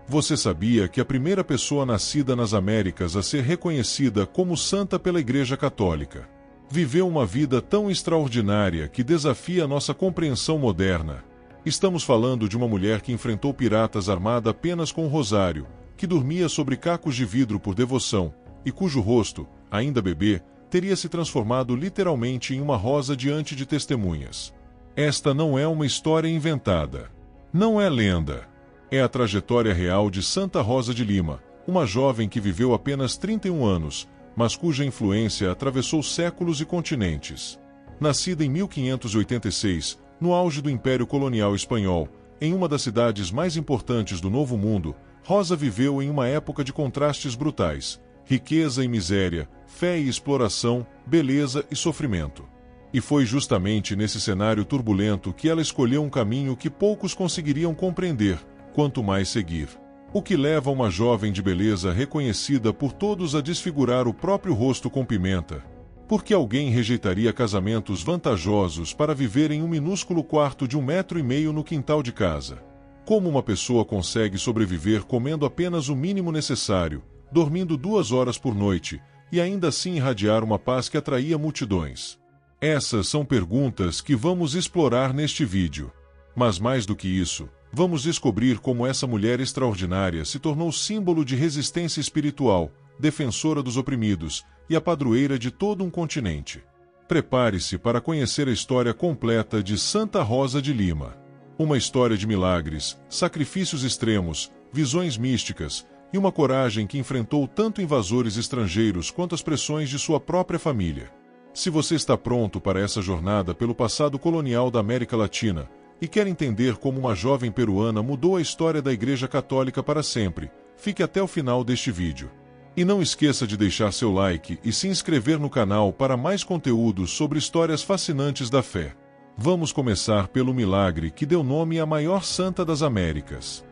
Você sabia que a primeira pessoa nascida nas Américas a ser reconhecida como santa pela Igreja Católica viveu uma vida tão extraordinária que desafia nossa compreensão moderna? Estamos falando de uma mulher que enfrentou piratas armada apenas com um rosário, que dormia sobre cacos de vidro por devoção, e cujo rosto, ainda bebê, teria se transformado literalmente em uma rosa diante de testemunhas. Esta não é uma história inventada. Não é lenda. É a trajetória real de Santa Rosa de Lima, uma jovem que viveu apenas 31 anos, mas cuja influência atravessou séculos e continentes. Nascida em 1586, no auge do Império Colonial Espanhol, em uma das cidades mais importantes do Novo Mundo, Rosa viveu em uma época de contrastes brutais: riqueza e miséria, fé e exploração, beleza e sofrimento. E foi justamente nesse cenário turbulento que ela escolheu um caminho que poucos conseguiriam compreender, quanto mais seguir. O que leva uma jovem de beleza reconhecida por todos a desfigurar o próprio rosto com pimenta? Por que alguém rejeitaria casamentos vantajosos para viver em um minúsculo quarto de 1,5 metro no quintal de casa? Como uma pessoa consegue sobreviver comendo apenas o mínimo necessário, dormindo 2 horas por noite, e ainda assim irradiar uma paz que atraía multidões? Essas são perguntas que vamos explorar neste vídeo. Mas mais do que isso, vamos descobrir como essa mulher extraordinária se tornou símbolo de resistência espiritual, defensora dos oprimidos e a padroeira de todo um continente. Prepare-se para conhecer a história completa de Santa Rosa de Lima. Uma história de milagres, sacrifícios extremos, visões místicas e uma coragem que enfrentou tanto invasores estrangeiros quanto as pressões de sua própria família. Se você está pronto para essa jornada pelo passado colonial da América Latina e quer entender como uma jovem peruana mudou a história da Igreja Católica para sempre, fique até o final deste vídeo. E não esqueça de deixar seu like e se inscrever no canal para mais conteúdos sobre histórias fascinantes da fé. Vamos começar pelo milagre que deu nome à maior santa das Américas.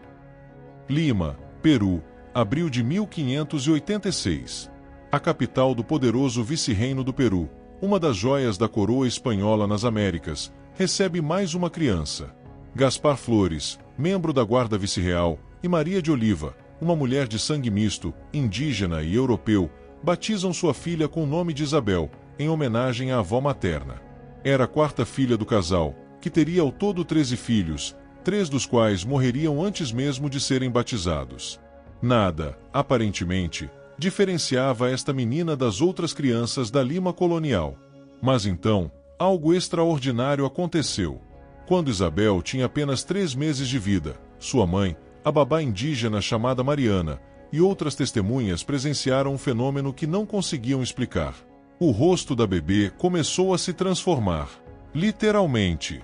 Lima, Peru, abril de 1586. A capital do poderoso vice-reino do Peru, uma das joias da coroa espanhola nas Américas, recebe mais uma criança. Gaspar Flores, membro da Guarda Vice-Real, e Maria de Oliva, uma mulher de sangue misto, indígena e europeu, batizam sua filha com o nome de Isabel, em homenagem à avó materna. Era a 4ª filha do casal, que teria ao todo 13 filhos, 3 dos quais morreriam antes mesmo de serem batizados. Nada, aparentemente, diferenciava esta menina das outras crianças da Lima colonial. Mas então, algo extraordinário aconteceu. Quando Isabel tinha apenas 3 meses de vida, sua mãe, a babá indígena chamada Mariana, e outras testemunhas presenciaram um fenômeno que não conseguiam explicar. O rosto da bebê começou a se transformar. Literalmente.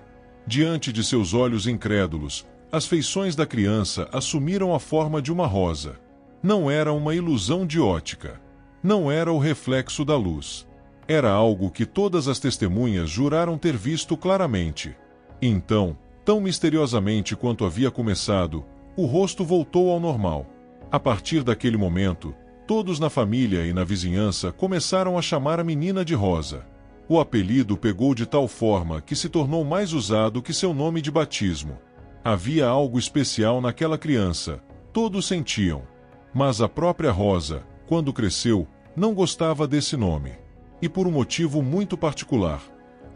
Diante de seus olhos incrédulos, as feições da criança assumiram a forma de uma rosa. Não era uma ilusão de ótica. Não era o reflexo da luz. Era algo que todas as testemunhas juraram ter visto claramente. Então, tão misteriosamente quanto havia começado, o rosto voltou ao normal. A partir daquele momento, todos na família e na vizinhança começaram a chamar a menina de Rosa. O apelido pegou de tal forma que se tornou mais usado que seu nome de batismo. Havia algo especial naquela criança, todos sentiam. Mas a própria Rosa, quando cresceu, não gostava desse nome. E por um motivo muito particular.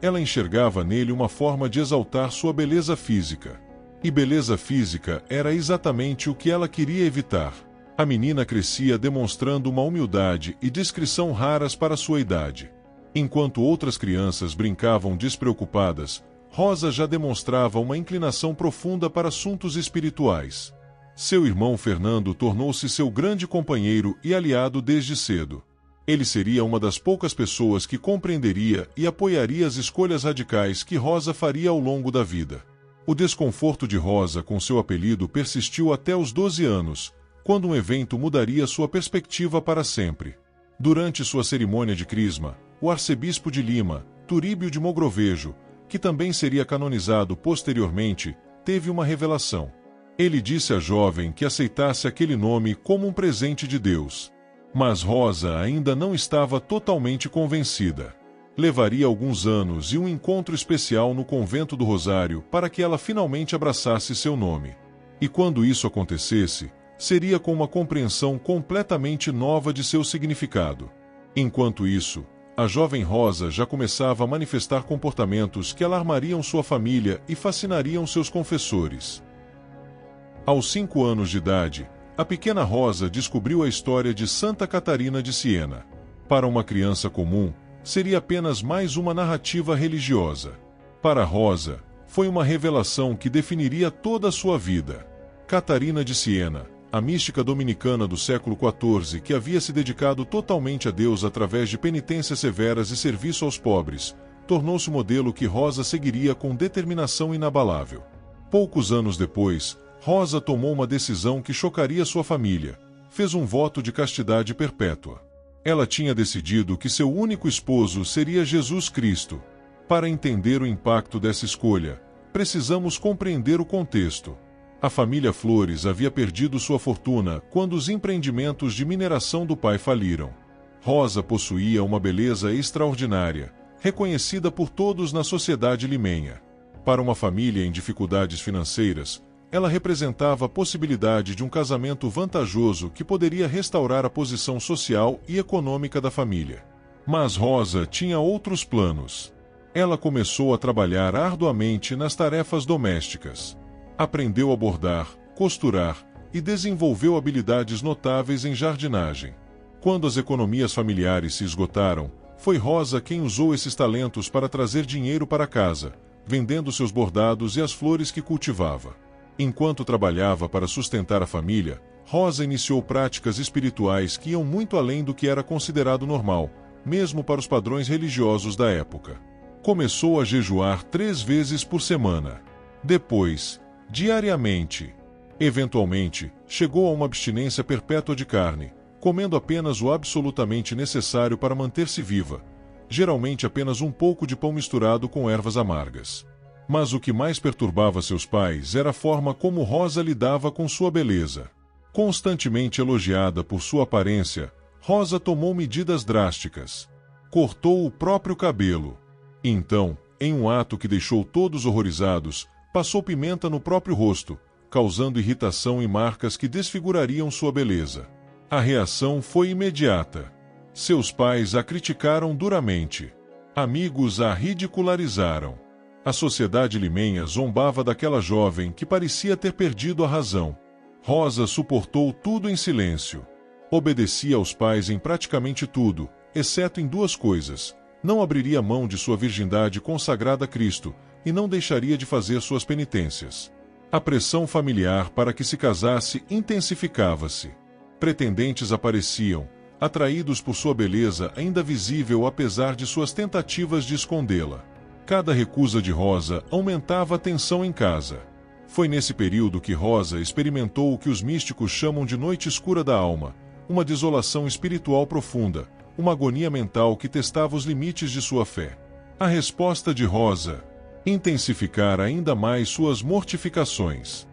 Ela enxergava nele uma forma de exaltar sua beleza física. E beleza física era exatamente o que ela queria evitar. A menina crescia demonstrando uma humildade e discrição raras para sua idade. Enquanto outras crianças brincavam despreocupadas, Rosa já demonstrava uma inclinação profunda para assuntos espirituais. Seu irmão Fernando tornou-se seu grande companheiro e aliado desde cedo. Ele seria uma das poucas pessoas que compreenderia e apoiaria as escolhas radicais que Rosa faria ao longo da vida. O desconforto de Rosa com seu apelido persistiu até os 12 anos, quando um evento mudaria sua perspectiva para sempre. Durante sua cerimônia de crisma, o arcebispo de Lima, Turíbio de Mogrovejo, que também seria canonizado posteriormente, teve uma revelação. Ele disse à jovem que aceitasse aquele nome como um presente de Deus. Mas Rosa ainda não estava totalmente convencida. Levaria alguns anos e um encontro especial no convento do Rosário para que ela finalmente abraçasse seu nome. E quando isso acontecesse, seria com uma compreensão completamente nova de seu significado. Enquanto isso, a jovem Rosa já começava a manifestar comportamentos que alarmariam sua família e fascinariam seus confessores. Aos 5 anos de idade, a pequena Rosa descobriu a história de Santa Catarina de Siena. Para uma criança comum, seria apenas mais uma narrativa religiosa. Para Rosa, foi uma revelação que definiria toda a sua vida. Catarina de Siena, a mística dominicana do século XIV que havia se dedicado totalmente a Deus através de penitências severas e serviço aos pobres, tornou-se o modelo que Rosa seguiria com determinação inabalável. Poucos anos depois, Rosa tomou uma decisão que chocaria sua família. Fez um voto de castidade perpétua. Ela tinha decidido que seu único esposo seria Jesus Cristo. Para entender o impacto dessa escolha, precisamos compreender o contexto. A família Flores havia perdido sua fortuna quando os empreendimentos de mineração do pai faliram. Rosa possuía uma beleza extraordinária, reconhecida por todos na sociedade limenha. Para uma família em dificuldades financeiras, ela representava a possibilidade de um casamento vantajoso que poderia restaurar a posição social e econômica da família. Mas Rosa tinha outros planos. Ela começou a trabalhar arduamente nas tarefas domésticas. Aprendeu a bordar, costurar e desenvolveu habilidades notáveis em jardinagem. Quando as economias familiares se esgotaram, foi Rosa quem usou esses talentos para trazer dinheiro para casa, vendendo seus bordados e as flores que cultivava. Enquanto trabalhava para sustentar a família, Rosa iniciou práticas espirituais que iam muito além do que era considerado normal, mesmo para os padrões religiosos da época. Começou a jejuar 3 vezes por semana. Depois, diariamente. Eventualmente, chegou a uma abstinência perpétua de carne, comendo apenas o absolutamente necessário para manter-se viva, geralmente apenas um pouco de pão misturado com ervas amargas. Mas o que mais perturbava seus pais era a forma como Rosa lidava com sua beleza. Constantemente elogiada por sua aparência, Rosa tomou medidas drásticas. Cortou o próprio cabelo. Então, em um ato que deixou todos horrorizados, passou pimenta no próprio rosto, causando irritação e marcas que desfigurariam sua beleza. A reação foi imediata. Seus pais a criticaram duramente. Amigos a ridicularizaram. A sociedade limenha zombava daquela jovem que parecia ter perdido a razão. Rosa suportou tudo em silêncio. Obedecia aos pais em praticamente tudo, exceto em 2 coisas. Não abriria mão de sua virgindade consagrada a Cristo, e não deixaria de fazer suas penitências. A pressão familiar para que se casasse intensificava-se. Pretendentes apareciam, atraídos por sua beleza ainda visível apesar de suas tentativas de escondê-la. Cada recusa de Rosa aumentava a tensão em casa. Foi nesse período que Rosa experimentou o que os místicos chamam de noite escura da alma, uma desolação espiritual profunda, uma agonia mental que testava os limites de sua fé. A resposta de Rosa: intensificar ainda mais suas mortificações.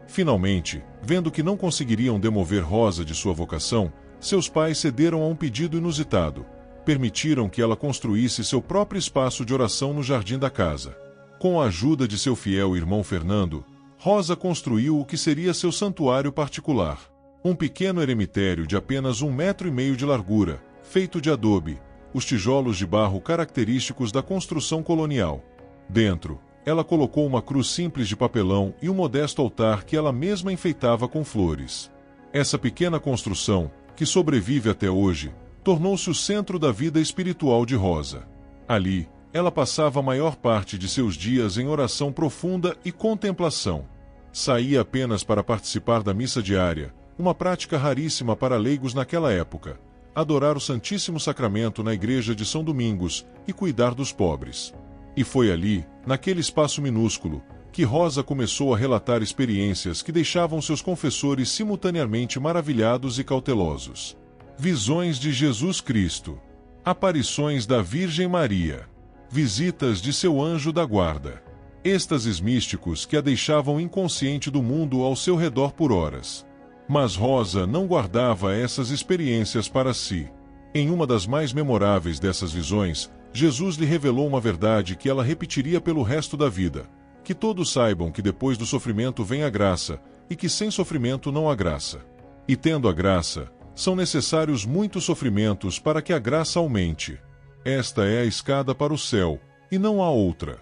Finalmente, vendo que não conseguiriam demover Rosa de sua vocação, seus pais cederam a um pedido inusitado. Permitiram que ela construísse seu próprio espaço de oração no jardim da casa. Com a ajuda de seu fiel irmão Fernando, Rosa construiu o que seria seu santuário particular. Um pequeno eremitério de apenas 1,5 metros de largura, feito de adobe, os tijolos de barro característicos da construção colonial. Dentro, ela colocou uma cruz simples de papelão e um modesto altar que ela mesma enfeitava com flores. Essa pequena construção, que sobrevive até hoje, tornou-se o centro da vida espiritual de Rosa. Ali, ela passava a maior parte de seus dias em oração profunda e contemplação. Saía apenas para participar da missa diária, uma prática raríssima para leigos naquela época, adorar o Santíssimo Sacramento na igreja de São Domingos e cuidar dos pobres. E foi ali, naquele espaço minúsculo, que Rosa começou a relatar experiências que deixavam seus confessores simultaneamente maravilhados e cautelosos. Visões de Jesus Cristo. Aparições da Virgem Maria. Visitas de seu anjo da guarda. Êxtases místicos que a deixavam inconsciente do mundo ao seu redor por horas. Mas Rosa não guardava essas experiências para si. Em uma das mais memoráveis dessas visões, Jesus lhe revelou uma verdade que ela repetiria pelo resto da vida: que todos saibam que depois do sofrimento vem a graça, e que sem sofrimento não há graça. E tendo a graça, são necessários muitos sofrimentos para que a graça aumente. Esta é a escada para o céu, e não há outra.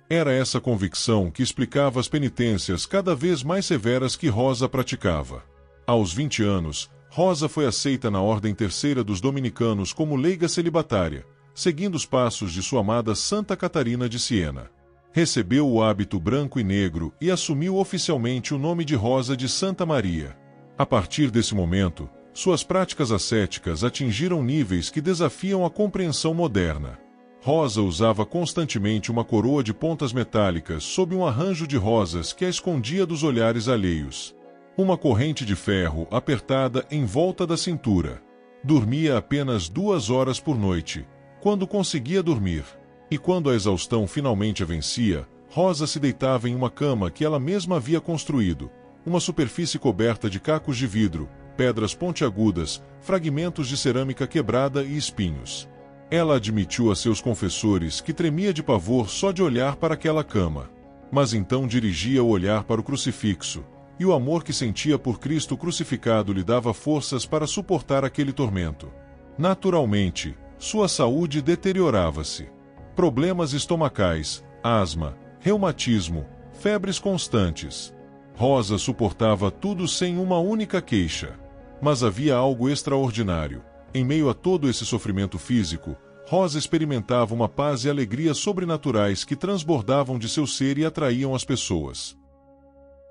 Era essa convicção que explicava as penitências cada vez mais severas que Rosa praticava. Aos 20 anos, Rosa foi aceita na Ordem Terceira dos Dominicanos como leiga celibatária, seguindo os passos de sua amada Santa Catarina de Siena. Recebeu o hábito branco e negro e assumiu oficialmente o nome de Rosa de Santa Maria. A partir desse momento, suas práticas ascéticas atingiram níveis que desafiam a compreensão moderna. Rosa usava constantemente uma coroa de pontas metálicas sob um arranjo de rosas que a escondia dos olhares alheios. Uma corrente de ferro apertada em volta da cintura. Dormia apenas 2 horas por noite, quando conseguia dormir. E quando a exaustão finalmente a vencia, Rosa se deitava em uma cama que ela mesma havia construído, uma superfície coberta de cacos de vidro, pedras pontiagudas, fragmentos de cerâmica quebrada e espinhos. Ela admitiu a seus confessores que tremia de pavor só de olhar para aquela cama. Mas então dirigia o olhar para o crucifixo, e o amor que sentia por Cristo crucificado lhe dava forças para suportar aquele tormento. Naturalmente, sua saúde deteriorava-se. Problemas estomacais, asma, reumatismo, febres constantes. Rosa suportava tudo sem uma única queixa. Mas havia algo extraordinário. Em meio a todo esse sofrimento físico, Rosa experimentava uma paz e alegria sobrenaturais que transbordavam de seu ser e atraíam as pessoas.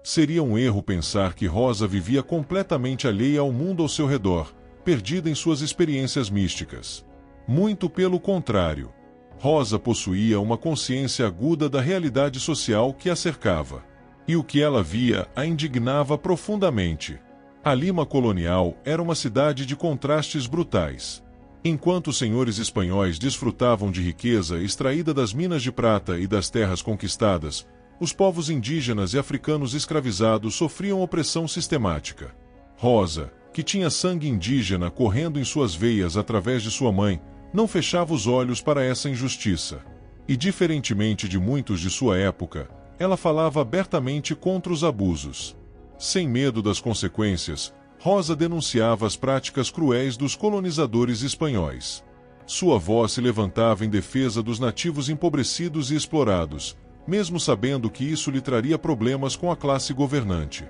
Seria um erro pensar que Rosa vivia completamente alheia ao mundo ao seu redor, perdida em suas experiências místicas. Muito pelo contrário. Rosa possuía uma consciência aguda da realidade social que a cercava. E o que ela via a indignava profundamente. A Lima colonial era uma cidade de contrastes brutais. Enquanto os senhores espanhóis desfrutavam de riqueza extraída das minas de prata e das terras conquistadas, os povos indígenas e africanos escravizados sofriam opressão sistemática. Rosa, que tinha sangue indígena correndo em suas veias através de sua mãe, não fechava os olhos para essa injustiça. E diferentemente de muitos de sua época, ela falava abertamente contra os abusos. Sem medo das consequências, Rosa denunciava as práticas cruéis dos colonizadores espanhóis. Sua voz se levantava em defesa dos nativos empobrecidos e explorados, mesmo sabendo que isso lhe traria problemas com a classe governante.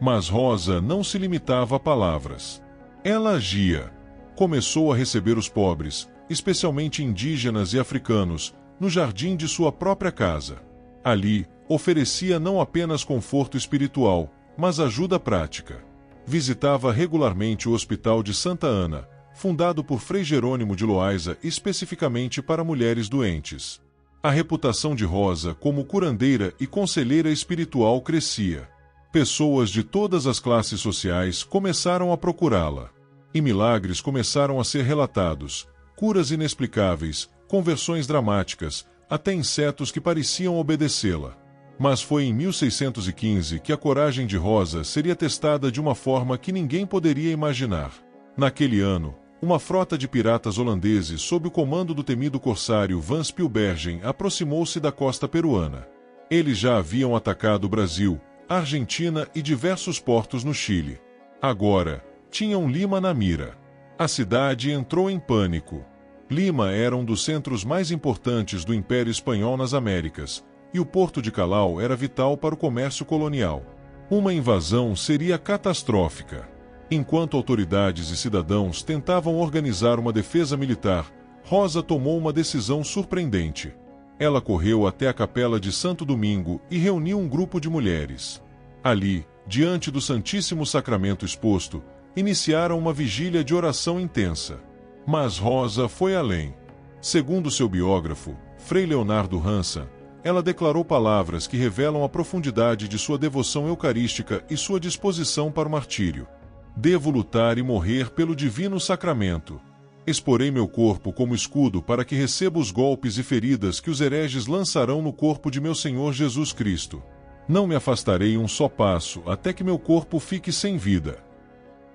Mas Rosa não se limitava a palavras. Ela agia. Começou a receber os pobres, especialmente indígenas e africanos, no jardim de sua própria casa. Ali, oferecia não apenas conforto espiritual, mas ajuda prática. Visitava regularmente o Hospital de Santa Ana, fundado por Frei Jerônimo de Loayza especificamente para mulheres doentes. A reputação de Rosa como curandeira e conselheira espiritual crescia. Pessoas de todas as classes sociais começaram a procurá-la. E milagres começaram a ser relatados, curas inexplicáveis, conversões dramáticas, até insetos que pareciam obedecê-la. Mas foi em 1615 que a coragem de Rosa seria testada de uma forma que ninguém poderia imaginar. Naquele ano, uma frota de piratas holandeses sob o comando do temido corsário Van Spilbergen aproximou-se da costa peruana. Eles já haviam atacado o Brasil, a Argentina e diversos portos no Chile. Agora, tinham Lima na mira. A cidade entrou em pânico. Lima era um dos centros mais importantes do Império Espanhol nas Américas, e o porto de Callao era vital para o comércio colonial. Uma invasão seria catastrófica. Enquanto autoridades e cidadãos tentavam organizar uma defesa militar, Rosa tomou uma decisão surpreendente. Ela correu até a capela de Santo Domingo e reuniu um grupo de mulheres. Ali, diante do Santíssimo Sacramento exposto, iniciaram uma vigília de oração intensa. Mas Rosa foi além. Segundo seu biógrafo, Frei Leonardo Hansen, ela declarou palavras que revelam a profundidade de sua devoção eucarística e sua disposição para o martírio. Devo lutar e morrer pelo divino sacramento. Exporei meu corpo como escudo para que receba os golpes e feridas que os hereges lançarão no corpo de meu Senhor Jesus Cristo. Não me afastarei um só passo até que meu corpo fique sem vida.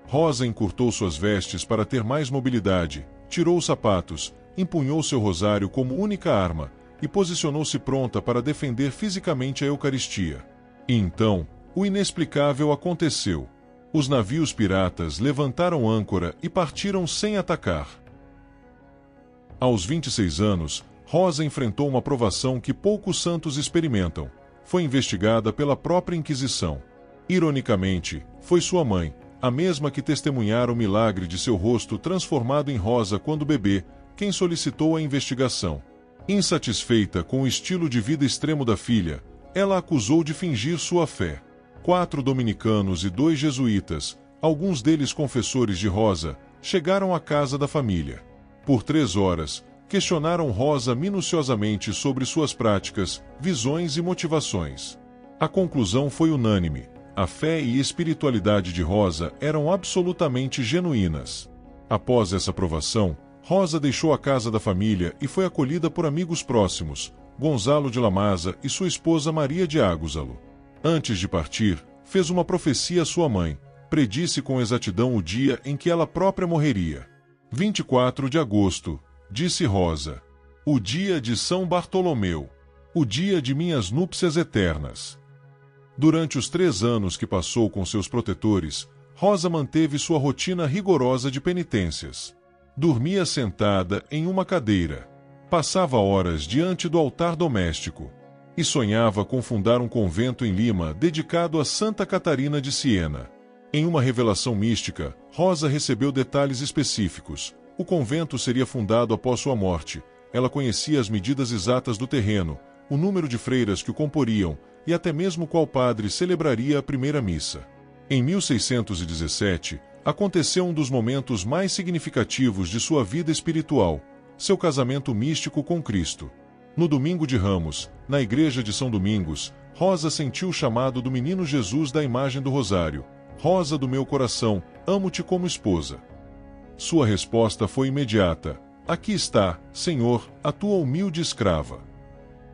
Rosa encurtou suas vestes para ter mais mobilidade, tirou os sapatos, empunhou seu rosário como única arma, e posicionou-se pronta para defender fisicamente a Eucaristia. E então, o inexplicável aconteceu. Os navios piratas levantaram âncora e partiram sem atacar. Aos 26 anos, Rosa enfrentou uma provação que poucos santos experimentam. Foi investigada pela própria Inquisição. Ironicamente, foi sua mãe, a mesma que testemunhara o milagre de seu rosto transformado em rosa quando bebê, quem solicitou a investigação. Insatisfeita com o estilo de vida extremo da filha, ela a acusou de fingir sua fé. 4 dominicanos e 2 jesuítas, alguns deles confessores de Rosa, chegaram à casa da família. Por 3 horas, questionaram Rosa minuciosamente sobre suas práticas, visões e motivações. A conclusão foi unânime: a fé e espiritualidade de Rosa eram absolutamente genuínas. Após essa provação, Rosa deixou a casa da família e foi acolhida por amigos próximos, Gonzalo de Lamaza e sua esposa Maria de Águzalo. Antes de partir, fez uma profecia à sua mãe, predisse com exatidão o dia em que ela própria morreria. 24 de agosto, disse Rosa. O dia de São Bartolomeu. O dia de minhas núpcias eternas. Durante os 3 anos que passou com seus protetores, Rosa manteve sua rotina rigorosa de penitências. Dormia sentada em uma cadeira. Passava horas diante do altar doméstico. E sonhava com fundar um convento em Lima dedicado a Santa Catarina de Siena. Em uma revelação mística, Rosa recebeu detalhes específicos. O convento seria fundado após sua morte. Ela conhecia as medidas exatas do terreno, o número de freiras que o comporiam e até mesmo qual padre celebraria a primeira missa. Em 1617, aconteceu um dos momentos mais significativos de sua vida espiritual, seu casamento místico com Cristo. No domingo de Ramos, na igreja de São Domingos, Rosa sentiu o chamado do menino Jesus da imagem do Rosário: Rosa do meu coração, amo-te como esposa. Sua resposta foi imediata: aqui está, Senhor, a tua humilde escrava.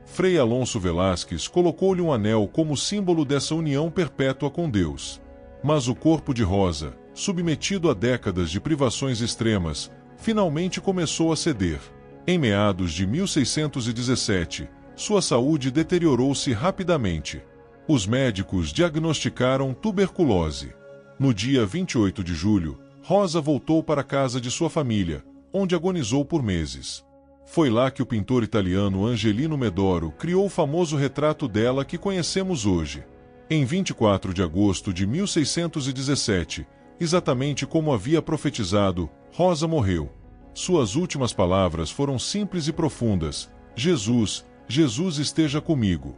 Frei Alonso Velásquez colocou-lhe um anel como símbolo dessa união perpétua com Deus. Mas o corpo de Rosa, submetido a décadas de privações extremas, finalmente começou a ceder. Em meados de 1617, sua saúde deteriorou-se rapidamente. Os médicos diagnosticaram tuberculose. No dia 28 de julho, Rosa voltou para a casa de sua família, onde agonizou por meses. Foi lá que o pintor italiano Angelino Medoro criou o famoso retrato dela que conhecemos hoje. Em 24 de agosto de 1617, exatamente como havia profetizado, Rosa morreu. Suas últimas palavras foram simples e profundas: Jesus, Jesus esteja comigo.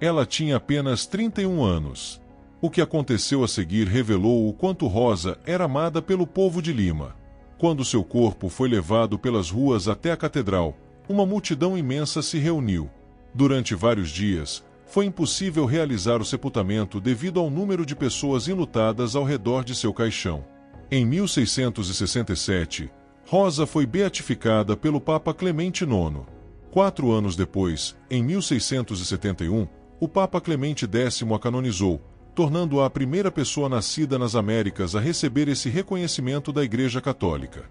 Ela tinha apenas 31 anos. O que aconteceu a seguir revelou o quanto Rosa era amada pelo povo de Lima. Quando seu corpo foi levado pelas ruas até a catedral, uma multidão imensa se reuniu. Durante vários dias, foi impossível realizar o sepultamento devido ao número de pessoas enlutadas ao redor de seu caixão. Em 1667, Rosa foi beatificada pelo Papa Clemente IX. 4 anos depois, em 1671, o Papa Clemente X a canonizou, tornando-a a primeira pessoa nascida nas Américas a receber esse reconhecimento da Igreja Católica.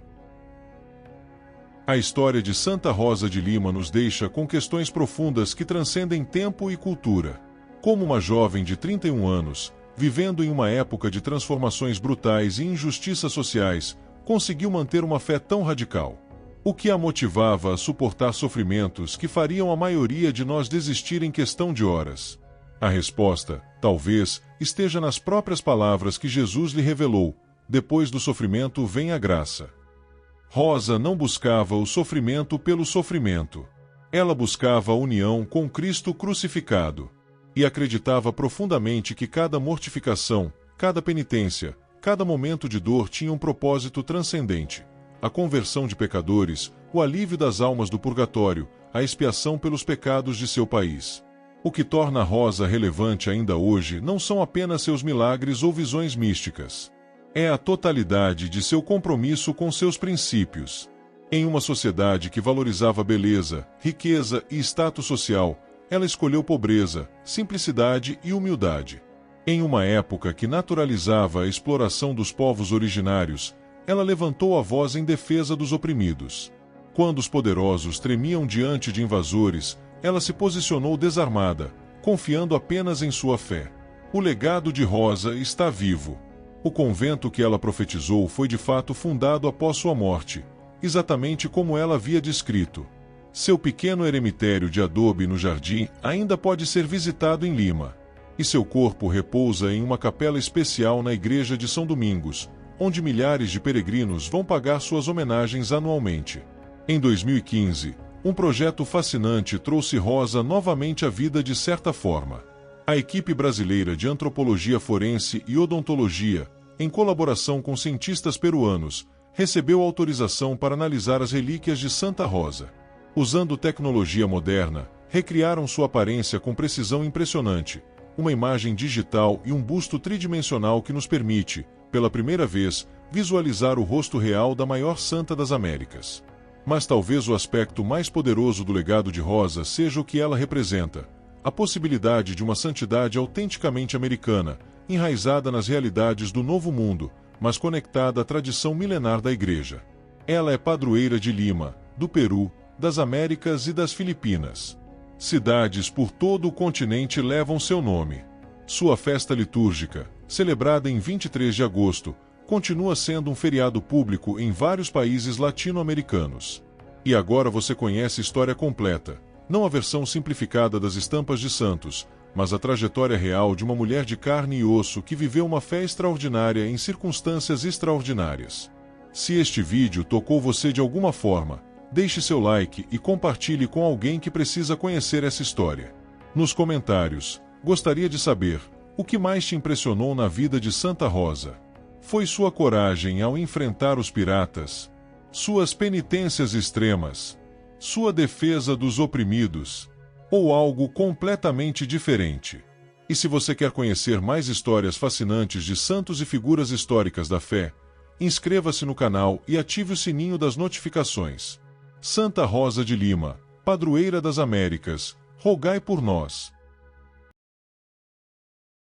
A história de Santa Rosa de Lima nos deixa com questões profundas que transcendem tempo e cultura. Como uma jovem de 31 anos, vivendo em uma época de transformações brutais e injustiças sociais, conseguiu manter uma fé tão radical? O que a motivava a suportar sofrimentos que fariam a maioria de nós desistir em questão de horas? A resposta, talvez, esteja nas próprias palavras que Jesus lhe revelou: depois do sofrimento vem a graça. Rosa não buscava o sofrimento pelo sofrimento. Ela buscava a união com Cristo crucificado. E acreditava profundamente que cada mortificação, cada penitência, cada momento de dor tinha um propósito transcendente: a conversão de pecadores, o alívio das almas do purgatório, a expiação pelos pecados de seu país. O que torna Rosa relevante ainda hoje não são apenas seus milagres ou visões místicas. É a totalidade de seu compromisso com seus princípios. Em uma sociedade que valorizava beleza, riqueza e status social, ela escolheu pobreza, simplicidade e humildade. Em uma época que naturalizava a exploração dos povos originários, ela levantou a voz em defesa dos oprimidos. Quando os poderosos tremiam diante de invasores, ela se posicionou desarmada, confiando apenas em sua fé. O legado de Rosa está vivo. O convento que ela profetizou foi de fato fundado após sua morte, exatamente como ela havia descrito. Seu pequeno eremitério de adobe no jardim ainda pode ser visitado em Lima. E seu corpo repousa em uma capela especial na igreja de São Domingos, onde milhares de peregrinos vão pagar suas homenagens anualmente. Em 2015, um projeto fascinante trouxe Rosa novamente à vida de certa forma. A equipe brasileira de antropologia forense e odontologia, em colaboração com cientistas peruanos, recebeu autorização para analisar as relíquias de Santa Rosa. Usando tecnologia moderna, recriaram sua aparência com precisão impressionante, uma imagem digital e um busto tridimensional que nos permite, pela primeira vez, visualizar o rosto real da maior santa das Américas. Mas talvez o aspecto mais poderoso do legado de Rosa seja o que ela representa: a possibilidade de uma santidade autenticamente americana, enraizada nas realidades do Novo Mundo, mas conectada à tradição milenar da Igreja. Ela é padroeira de Lima, do Peru, das Américas e das Filipinas. Cidades por todo o continente levam seu nome. Sua festa litúrgica, celebrada em 23 de agosto, continua sendo um feriado público em vários países latino-americanos. E agora você conhece a história completa, não a versão simplificada das estampas de santos, mas a trajetória real de uma mulher de carne e osso que viveu uma fé extraordinária em circunstâncias extraordinárias. Se este vídeo tocou você de alguma forma, deixe seu like e compartilhe com alguém que precisa conhecer essa história. Nos comentários, gostaria de saber, o que mais te impressionou na vida de Santa Rosa? Foi sua coragem ao enfrentar os piratas? Suas penitências extremas? Sua defesa dos oprimidos? Ou algo completamente diferente? E se você quer conhecer mais histórias fascinantes de santos e figuras históricas da fé, inscreva-se no canal e ative o sininho das notificações. Santa Rosa de Lima, padroeira das Américas, rogai por nós.